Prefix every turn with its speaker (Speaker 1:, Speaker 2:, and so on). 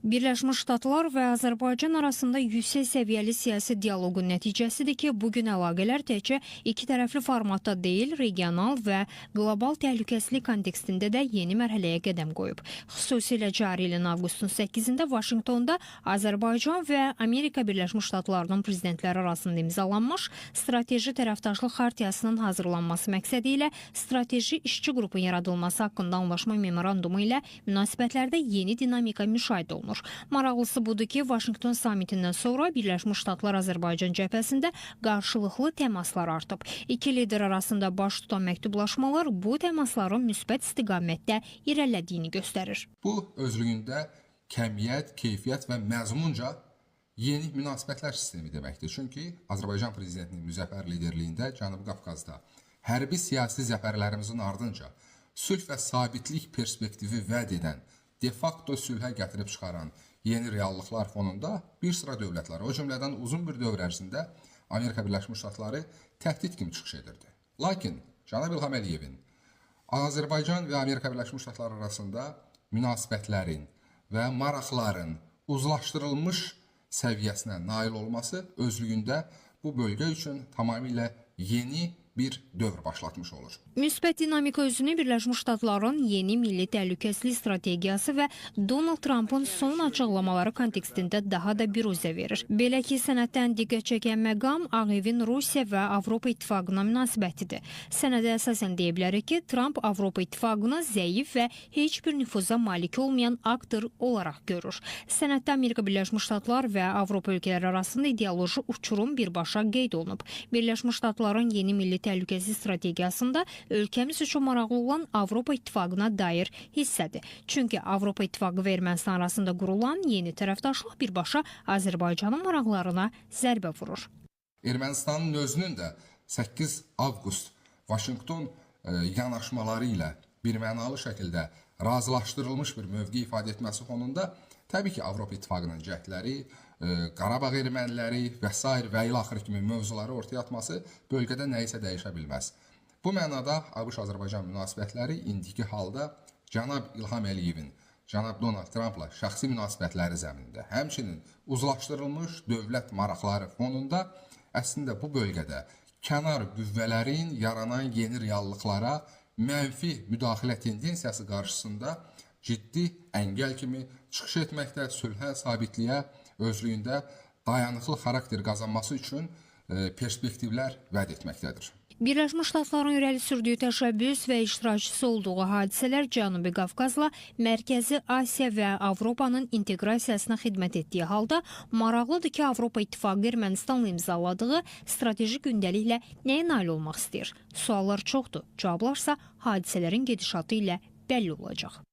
Speaker 1: Birləşmiş Ştatlar və Azərbaycan arasında yüksək səviyyəli siyasi dialoqun nəticəsidir ki, bugün əlaqələr təkcə iki tərəfli formatda deyil, regional və qlobal təhlükəsizlik kontekstində də yeni mərhələyə qədəm qoyub. Xüsusilə cari ilin avqustun 8-də Vaşinqtonda Azərbaycan və Amerika Birləşmiş Ştatlarının prezidentləri arasında imzalanmış strateji tərəfdaşlıq xartiyasının hazırlanması məqsədi ilə strateji işçi qrupun yaradılması haqqında anlaşma memorandumu ilə münasibətlərdə yeni dinamika müşahidə olunur. Maraqlısı budur ki, Vaşinqton samitindən sonra Birləşmiş Ştatlar Azərbaycan cəbhəsində qarşılıqlı təmaslar artıb. İki lider arasında baş tutan məktublaşmalar bu təmasların müsbət istiqamətdə irəlilədiyini göstərir.
Speaker 2: Bu özlüyündə kəmiyyət, keyfiyyət və məzmunca yeni münasibətlər sistemi deməkdir. Çünki Azərbaycan prezidentinin müzəffər liderliyində Cənubi Qafqazda hərbi siyasi zəfərlərimizin ardınca sülh və sabitlik perspektivi vəd edən, de facto sülhə gətirib çıxaran yeni reallıqlar fonunda bir sıra dövlətlər, o cümlədən uzun bir dövr ərzində Amerika Birləşmiş Ştatları təhdid kimi çıxış edirdi. Lakin cənab İlham Əliyevin Azərbaycan və Amerika Birləşmiş Ştatları arasında münasibətlərin və maraqların uzlaşdırılmış səviyyəsinə nail olması özlüyündə bu bölgə üçün tamamilə yeni bir dövr başlatmış olur.
Speaker 1: Müsbət dinamika özünü Birləşmiş Ştatların yeni milli təhlükəsizlik strategiyası və Donald Trump'ın son açıqlamaları kontekstində daha da biruzə verir. Belə ki, sənəddən diqqət çəkən məqam Ağ Evin Rusiya və Avropa İttifaqına münasibətidir. Sənədə əsasən deyə bilərik ki, Trump Avropa İttifaqını zəif və heç bir nüfuza malik olmayan aktor olaraq görür. Sənəddə Amerika Birləşmiş Ştatlar və Avropa ölkələri arasında ideoloji uçurum birbaşa qeyd olunub. Birləşmiş Ştatların yeni milli təhlükəsizlik strategiyasında ölkəmiz üçün maraqlı olan Avropa İttifaqına dair hissədir. Çünki Avropa İttifaqı və Ermənistan arasında qurulan yeni tərəfdaşlıq birbaşa Azərbaycanın maraqlarına zərbə vurur.
Speaker 2: Ermənistanın özünün də 8 avqust Vaşinqton yanaşmaları ilə birmənalı şəkildə razılaşdırılmış bir mövqe ifadə etməsi fonunda təbii ki, Avropa İttifaqının cəhdləri, Qarabağ erməniləri və s. və ilaxır kimi mövzuları ortaya atması bölgədə nəyisə dəyişə bilməz. Bu mənada ABŞ-Azərbaycan münasibətləri indiki halda cənab İlham Əliyevin, cənab Donald Trump'la şəxsi münasibətləri zəminində, həmçinin uzlaşdırılmış dövlət maraqları fonunda əslində bu bölgədə kənar qüvvələrin yaranan yeni reallıqlara mənfi müdaxilə tendensiyası qarşısında ciddi əngəl kimi çıxış etməkdə, sülhə, sabitliyə özlüyündə dayanıqlı xarakter qazanması üçün perspektivlər vəd etməkdədir.
Speaker 1: Birləşmiş Ştatların irəli sürdüyü təşəbbüs və iştirakçısı olduğu hadisələr Cənubi Qafqazla Mərkəzi Asiya və Avropanın inteqrasiyasına xidmət etdiyi halda maraqlıdır ki, Avropa İttifaqı Ermənistanla imzaladığı strateji gündəliklə nəyə nail olmaq istəyir? Suallar çoxdur, cavablarsa hadisələrin gedişatı ilə bəlli olacaq.